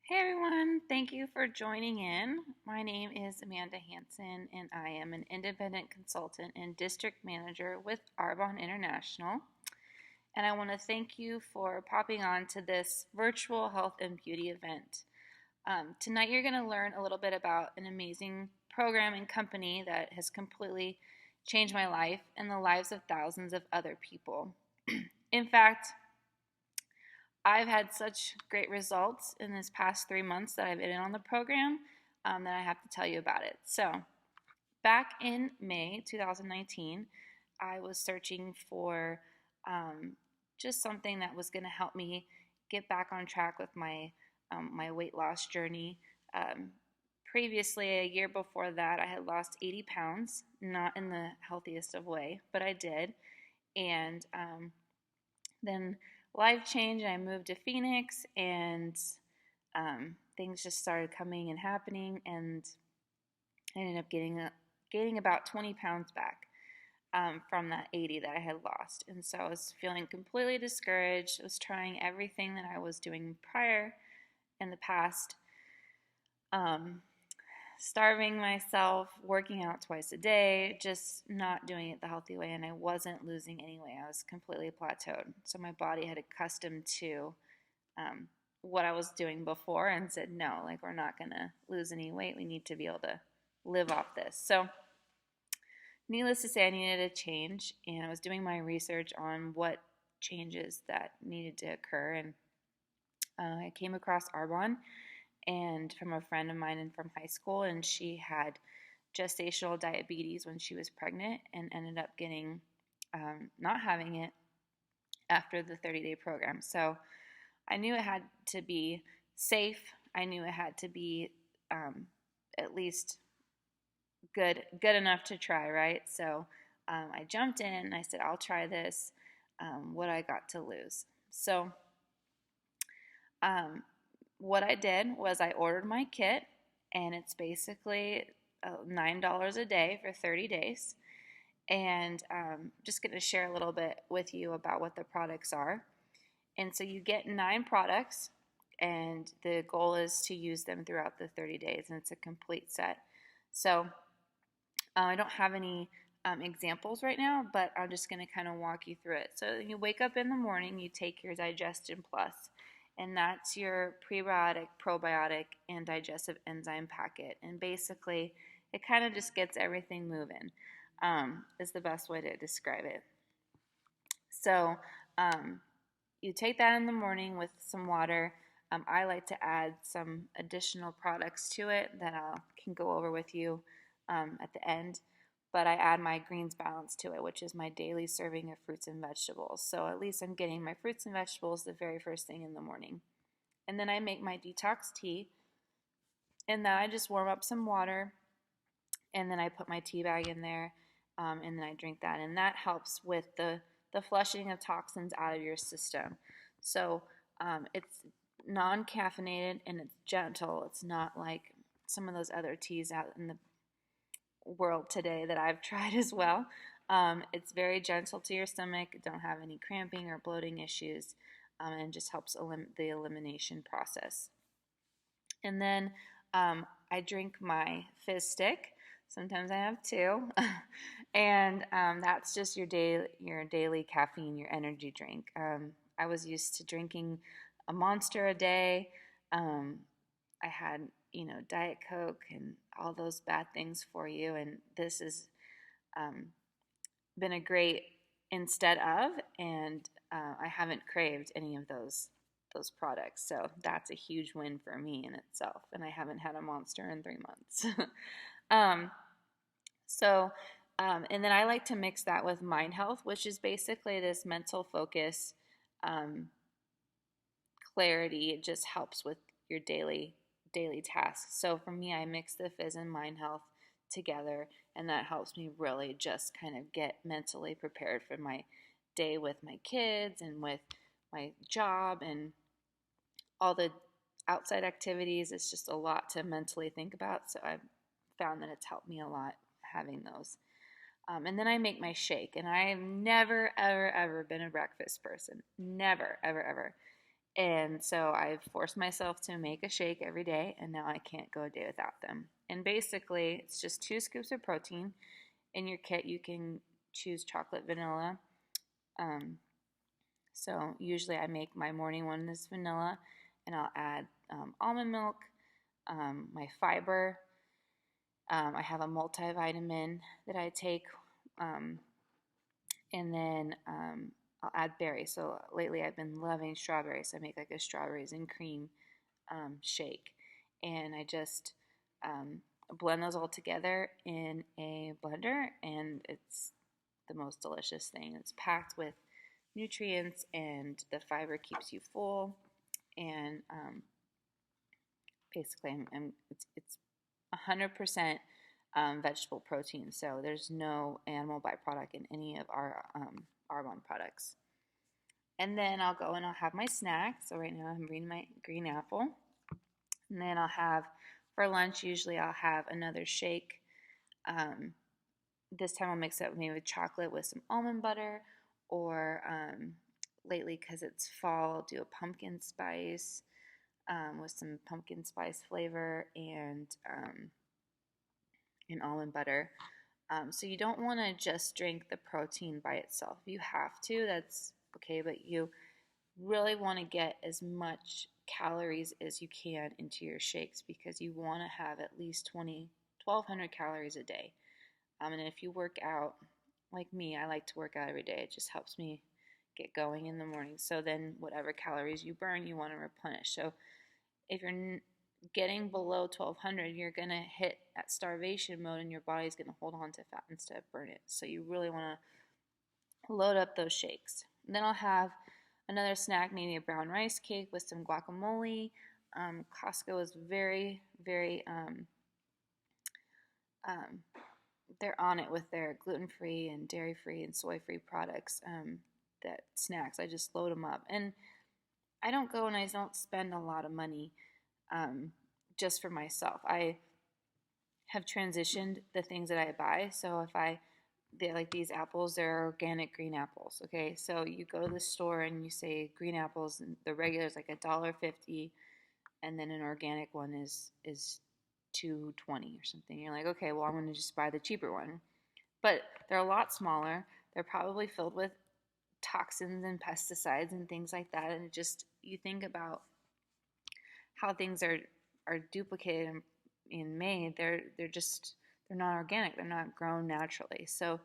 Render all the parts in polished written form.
Hey everyone, thank you for joining in. My name is Amanda Hanson and I am an independent consultant and district manager with Arbonne International. And I want to thank you for popping on to this virtual health and beauty event. Tonight you're going to learn a little bit about an amazing program and company that has completely changed my life and the lives of thousands of other people. In fact, I've had such great results in this past 3 months that I've been on the program that I have to tell you about it. So, back in May 2019, I was searching for just something that was going to help me get back on track with my weight loss journey. Um, Previously, a year before that, I had lost 80 pounds, not in the healthiest of way, but I did. And then life changed, and I moved to Phoenix, and things just started coming and happening, and I ended up gaining about 20 pounds back from that 80 that I had lost. And so I was feeling completely discouraged. I was trying everything that I was doing prior in the past, um, starving myself, working out twice a day, just not doing it the healthy way, and I wasn't losing any weight. I was completely plateaued. So my body had accustomed to um, what I was doing before and said, no, like we're not going to lose any weight. We need to be able to live off this. So, needless to say, I needed a change, and I was doing my research on what changes that needed to occur. And I came across Arbonne and from a friend of mine and from high school, and she had gestational diabetes when she was pregnant and ended up getting not having it after the 30-day program. So I knew it had to be safe. I knew it had to be at least good enough to try, right? So I jumped in and I said, I'll try this. What I got to lose. So um, what I did was I ordered my kit, and it's basically $9 a day for 30 days. And just going to share a little bit with you about what the products are. And so you get 9 products, and the goal is to use them throughout the 30 days, and it's a complete set. So I don't have any examples right now, but I'm just going to kind of walk you through it. So you wake up in the morning, you take your Digestion Plus, and that's your prebiotic, probiotic, and digestive enzyme packet. And basically, it kind of just gets everything moving, is the best way to describe it. So you take that in the morning with some water. I like to add some additional products to it that I can go over with you at the end. But I add my greens balance to it, which is my daily serving of fruits and vegetables. So at least I'm getting my fruits and vegetables the very first thing in the morning. And then I make my detox tea, and then I just warm up some water, and then I put my tea bag in there, and then I drink that. And that helps with the flushing of toxins out of your system. So it's non-caffeinated and it's gentle. It's not like some of those other teas out in the world today that I've tried as well. It's very gentle to your stomach. Don't have any cramping or bloating issues, and just helps the elimination process. And then I drink my fizz stick. Sometimes I have two, and that's just your daily caffeine, your energy drink. I was used to drinking a Monster a day. I had Diet Coke and all those bad things for you, and this has um, been a great instead of, and I haven't craved any of those products. So that's a huge win for me in itself. And I haven't had a Monster in 3 months. um, so, and then I like to mix that with Mind Health, which is basically this mental focus, clarity. It just helps with your daily tasks. So for me, I mix the Fizz and Mind Health together, and that helps me really just kind of get mentally prepared for my day with my kids and with my job and all the outside activities. It's just a lot to mentally think about. So I've found that it's helped me a lot having those. And then I make my shake, and I've never, ever, ever been a breakfast person. Never, ever, ever. And so I've forced myself to make a shake every day, and now I can't go a day without them. And basically, it's just 2 scoops of protein. In your kit, you can choose chocolate, vanilla. Um, so usually I make my morning one is vanilla, and I'll add almond milk, my fiber. I have a multivitamin that I take, um, and then I'll add berries. So lately I've been loving strawberries. So I make like a strawberries and cream shake, and I just um, blend those all together in a blender, and it's the most delicious thing. It's packed with nutrients, and the fiber keeps you full, and basically, it's 100% vegetable protein, so there's no animal byproduct in any of our Arbonne products. And then I'll go and I'll have my snack. So right now I'm reading my green apple. And then I'll have, for lunch, usually I'll have another shake. Um, this time I'll mix it maybe with chocolate with some almond butter, or lately, because it's fall, I'll do a pumpkin spice with some pumpkin spice flavor and almond butter. So you don't want to just drink the protein by itself. You have to, that's okay, but you really want to get as much calories as you can into your shakes, because you want to have at least 1,200 calories a day. And if you work out, like me, I like to work out every day. It just helps me get going in the morning. So then whatever calories you burn, you want to replenish. So if you're getting below 1,200, you're going to hit at starvation mode, and your body's going to hold on to fat instead of burn it. So you really want to load up those shakes. And then I'll have another snack, maybe a brown rice cake with some guacamole. Costco is very, very, um, they're on it with their gluten-free and dairy-free and soy-free products, that snacks. I just load them up. And I don't go and I don't spend a lot of money just for myself. I have transitioned the things that I buy. So if they like these apples, they're organic green apples. Okay, so you go to the store and you say green apples, and the regular is like $1.50, and then an organic one is $2.20 or something. You're like, okay, well, I'm going to just buy the cheaper one. But they're a lot smaller. They're probably filled with toxins and pesticides and things like that. And it just, you think about how things are duplicated and made. They're not organic. They're not grown naturally. So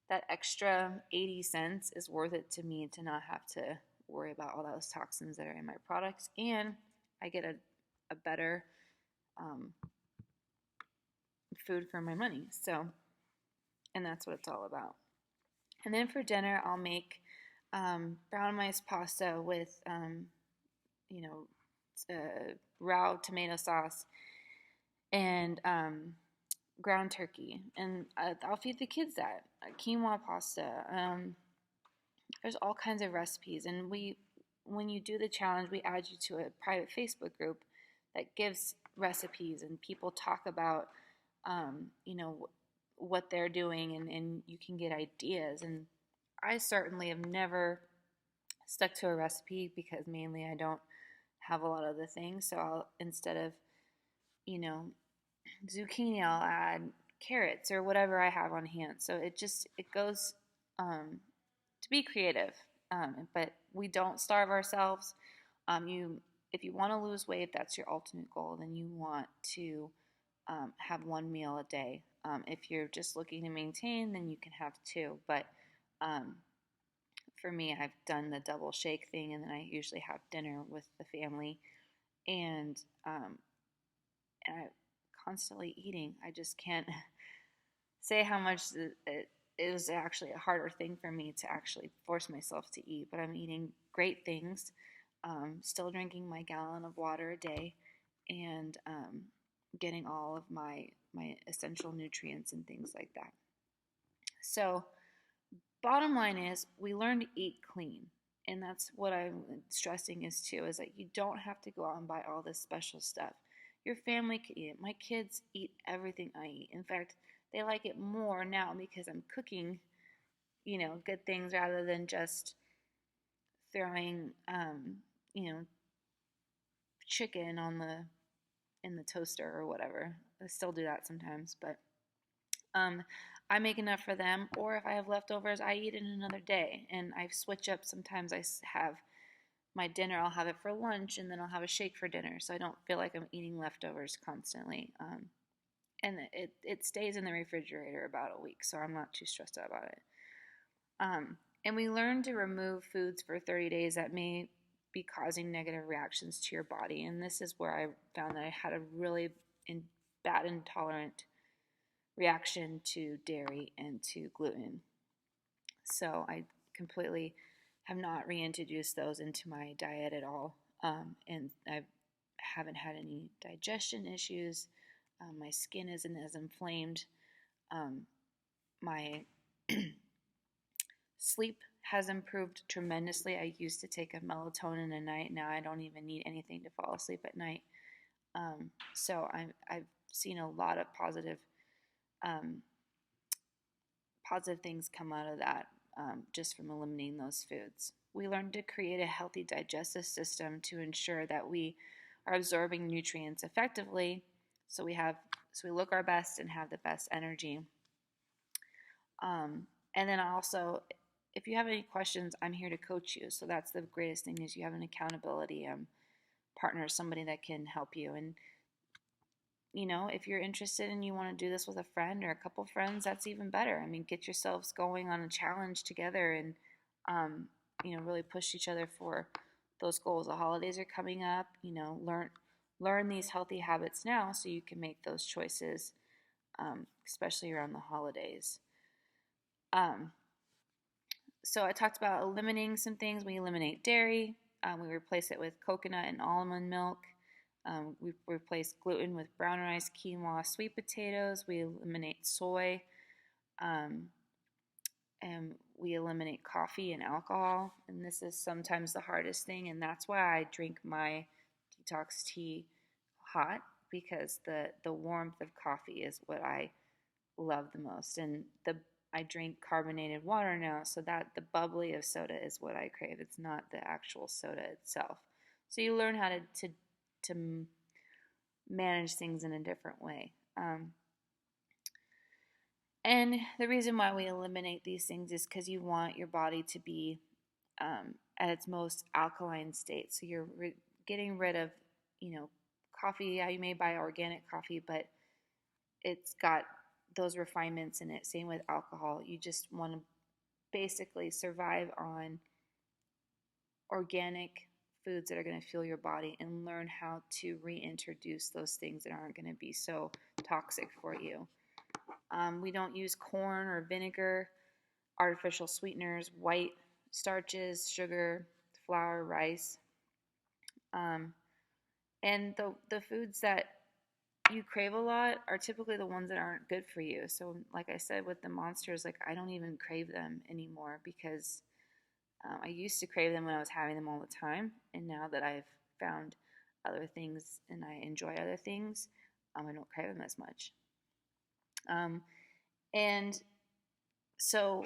that extra 80 cents is worth it to me to not have to worry about all those toxins that are in my products, and I get a better food for my money. So, and that's what it's all about. And then for dinner, I'll make brown rice pasta with, you know, raw tomato sauce and ground turkey. And I'll feed the kids that. Quinoa pasta. There's all kinds of recipes. And when you do the challenge, we add you to a private Facebook group that gives recipes, and people talk about, you know, what they're doing, and you can get ideas. And I certainly have never stuck to a recipe, because mainly I don't have a lot of the things. So instead of, you know, zucchini, I'll add carrots or whatever I have on hand. So it goes to be creative. But we don't starve ourselves. If you want to lose weight, that's your ultimate goal, then you want to have one meal a day. If you're just looking to maintain, then you can have two. But um, for me, I've done the double shake thing, and then I usually have dinner with the family, and I'm constantly eating. I just can't say how much it is actually a harder thing for me to actually force myself to eat. But I'm eating great things, still drinking my gallon of water a day, and getting all of my essential nutrients and things like that. So bottom line is, we learn to eat clean. And that's what I'm stressing is too, is that you don't have to go out and buy all this special stuff. Your family can eat it. My kids eat everything I eat. In fact, they like it more now because I'm cooking, good things, rather than just throwing you know, chicken in the toaster or whatever. I still do that sometimes, but I make enough for them, or if I have leftovers, I eat it another day. And I switch up. Sometimes I have my dinner, I'll have it for lunch, and then I'll have a shake for dinner, so I don't feel like I'm eating leftovers constantly. And it stays in the refrigerator about a week, so I'm not too stressed out about it. And we learn to remove foods for 30 days that may be causing negative reactions to your body. And this is where I found that I had a really bad intolerant reaction to dairy and to gluten. So I completely have not reintroduced those into my diet at all. And I haven't had any digestion issues. My skin isn't as inflamed. My sleep has improved tremendously. I used to take a melatonin a night. Now I don't even need anything to fall asleep at night. So I've seen a lot of um, positive things come out of that, just from eliminating those foods. We learned to create a healthy digestive system to ensure that we are absorbing nutrients effectively, so we look our best and have the best energy. And then also, if you have any questions, I'm here to coach you. So that's the greatest thing, is you have an accountability partner, somebody that can help you. And if you're interested and you want to do this with a friend or a couple friends, that's even better. I mean, get yourselves going on a challenge together, and really push each other for those goals. The holidays are coming up. Learn these healthy habits now so you can make those choices, especially around the holidays. So I talked about eliminating some things. We eliminate dairy. We replace it with coconut and almond milk. We replace gluten with brown rice, quinoa, sweet potatoes. We eliminate soy. And we eliminate coffee and alcohol. And this is sometimes the hardest thing. And that's why I drink my detox tea hot, because the warmth of coffee is what I love the most. And I drink carbonated water now, so that the bubbly of soda is what I crave. It's not the actual soda itself. So you learn how to manage things in a different way. And the reason why we eliminate these things is because you want your body to be at its most alkaline state. So you're getting rid of, coffee. Yeah, you may buy organic coffee, but it's got those refinements in it. Same with alcohol. You just want to basically survive on organic foods that are going to fuel your body, and learn how to reintroduce those things that aren't going to be so toxic for you. We don't use corn or vinegar, artificial sweeteners, white starches, sugar, flour, rice. And the foods that you crave a lot are typically the ones that aren't good for you. So like I said with the Monsters, like I don't even crave them anymore, because I used to crave them when I was having them all the time. And now that I've found other things and I enjoy other things, I don't crave them as much. And so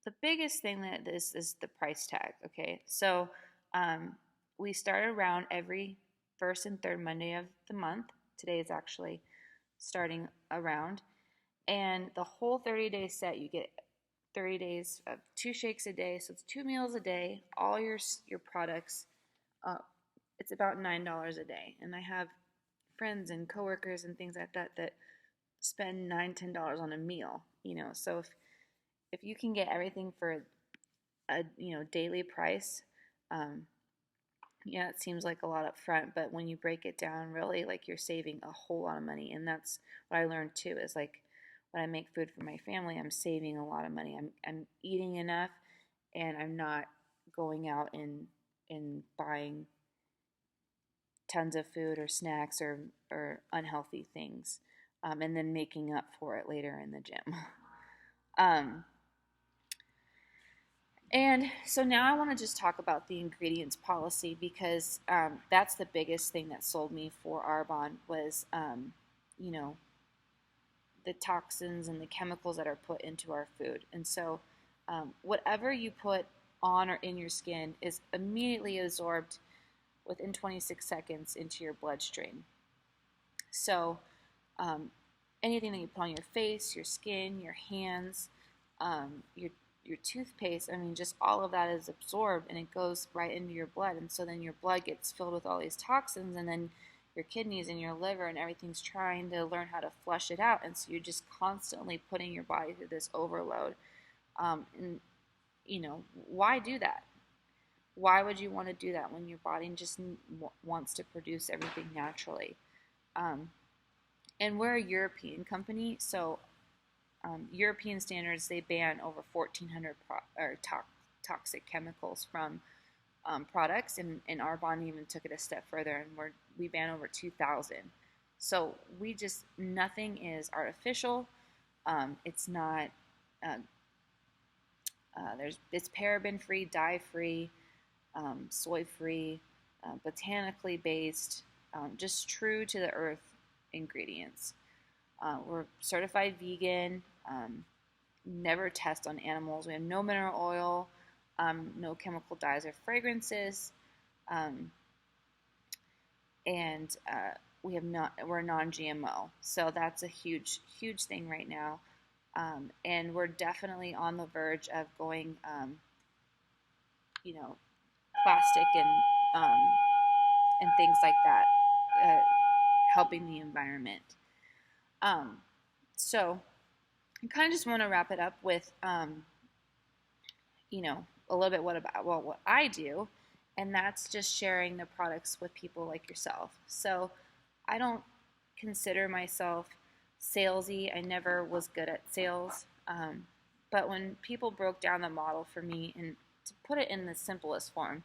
the biggest thing that this is the price tag. Okay. So we start around every first and third Monday of the month. Today is actually starting around. And the whole 30-day set, you get 30 days of 2 shakes a day. So it's 2 meals a day, all your products. It's about $9 a day. And I have friends and coworkers and things like that that spend $9-10 on a meal. So if you can get everything for a daily price, it seems like a lot up front, but when you break it down, really, like, you're saving a whole lot of money. And that's what I learned too, is like when I make food for my family, I'm saving a lot of money. I'm eating enough, and I'm not going out and buying tons of food or snacks or unhealthy things, and then making up for it later in the gym. And so now I want to just talk about the ingredients policy, because that's the biggest thing that sold me for Arbonne was, the toxins and the chemicals that are put into our food. And so whatever you put on or in your skin is immediately absorbed within 26 seconds into your bloodstream. So anything that you put on your face, your skin, your hands, your toothpaste, I mean, just all of that is absorbed and it goes right into your blood. And so then your blood gets filled with all these toxins, and then your kidneys and your liver and everything's trying to learn how to flush it out. And so you're just constantly putting your body through this overload. And, why do that? Why would you want to do that when your body just wants to produce everything naturally? And we're a European company, so European standards, they ban over 1,400 toxic chemicals from products, and Arbonne even took it a step further, and we ban over 2,000. So nothing is artificial. It's not. It's paraben free, dye free, soy free, botanically based, just true to the earth ingredients. We're certified vegan, never test on animals. We have no mineral oil, no chemical dyes or fragrances, and we're non-GMO. So that's a huge, huge thing right now. And we're definitely on the verge of going, plastic and things like that, helping the environment. So I kind of just want to wrap it up with, a little bit what I do, and that's just sharing the products with people like yourself. So I don't consider myself salesy. I never was good at sales. But when people broke down the model for me, and to put it in the simplest form,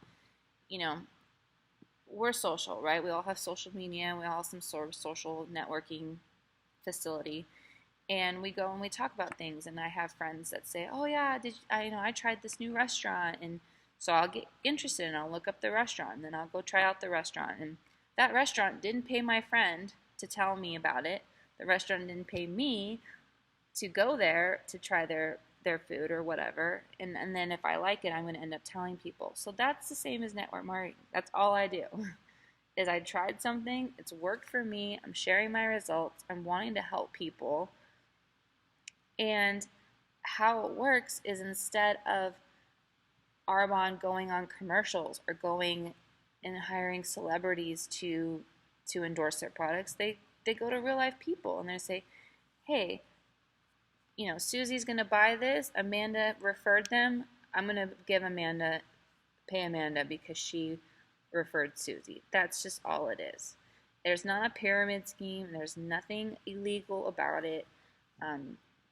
we're social, right? We all have social media. We all have some sort of social networking facility. And we go and we talk about things. And I have friends that say, oh yeah, I tried this new restaurant. And so I'll get interested and I'll look up the restaurant. And then I'll go try out the restaurant. And that restaurant didn't pay my friend to tell me about it. The restaurant didn't pay me to go there to try their food or whatever. And then if I like it, I'm going to end up telling people. So that's the same as network marketing. That's all I do. Is I tried something, it's worked for me, I'm sharing my results, I'm wanting to help people. And how it works is, instead of Arbonne going on commercials or going and hiring celebrities to endorse their products, they go to real life people and they say, hey, Susie's going to buy this, Amanda referred them, I'm going to pay Amanda because she referred Susie. That's just all it is. There's not a pyramid scheme. There's nothing illegal about it.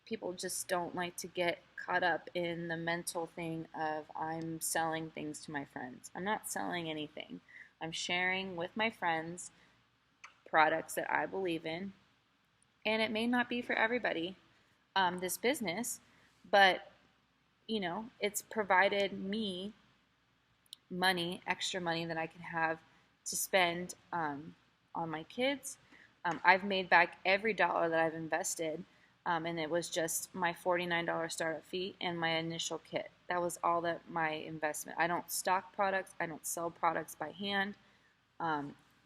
People just don't like to get caught up in the mental thing of, I'm selling things to my friends. I'm not selling anything. I'm sharing with my friends products that I believe in. And it may not be for everybody, this business, but it's provided me money, extra money that I can have to spend on my kids. I've made back every dollar that I've invested, and it was just my $49 startup fee and my initial kit. That was all that my investment. I don't stock products. I don't sell products by hand.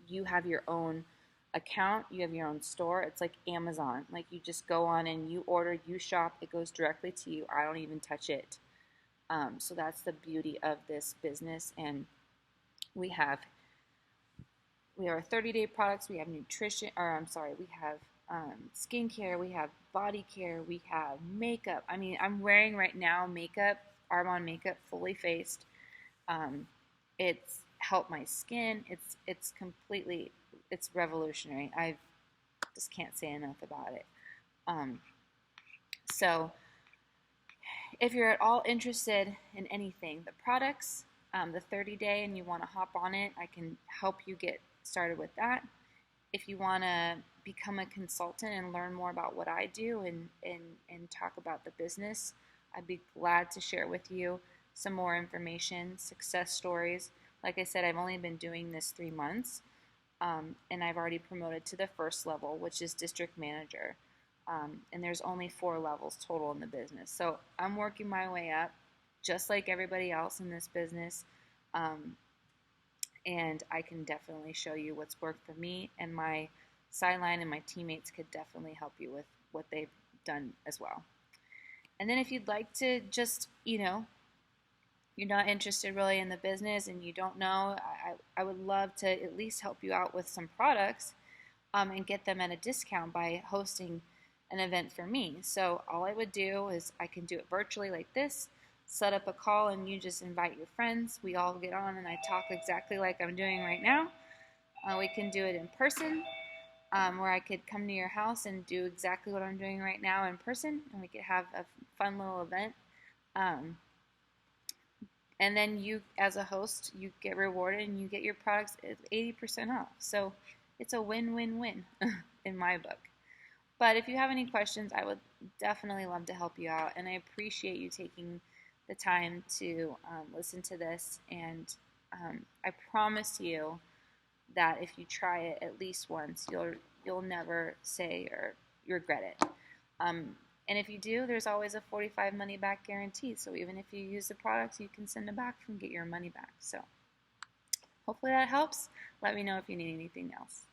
You have your own account. You have your own store. It's like Amazon. Like, you just go on and you order, you shop. It goes directly to you. I don't even touch it. So that's the beauty of this business. And we have our 30-day products. We have nutrition, we have skincare. We have body care. We have makeup. I mean, I'm wearing right now makeup, Arbonne makeup, fully faced. It's helped my skin. It's revolutionary. I just can't say enough about it. So if you're at all interested in anything, the products, the 30-day, and you want to hop on it, I can help you get started with that. If you want to become a consultant and learn more about what I do and talk about the business, I'd be glad to share with you some more information, success stories. Like I said, I've only been doing this 3 months, and I've already promoted to the first level, which is district manager. And there's only 4 levels total in the business. So I'm working my way up. just like everybody else in this business. Um, and I can definitely show you what's worked for me, and my sideline and my teammates could definitely help you with what they've done as well. And then if you'd like to just, you're not interested really in the business and you don't know, I would love to at least help you out with some products and get them at a discount by hosting an event for me. So all I would do is I can do it virtually like this, set up a call, and you just invite your friends. We all get on and I talk exactly like I'm doing right now. We can do it in person, where I could come to your house and do exactly what I'm doing right now in person, and we could have a fun little event. Um, and then you, as a host, you get rewarded and you get your products at 80% off. So it's a win-win-win in my book. But if you have any questions, I would definitely love to help you out, and I appreciate you taking the time to listen to this. And I promise you that if you try it at least once, you'll never say or regret it. And if you do, there's always a 45 money back guarantee. So even if you use the products, you can send them back and get your money back. So hopefully that helps. Let me know if you need anything else.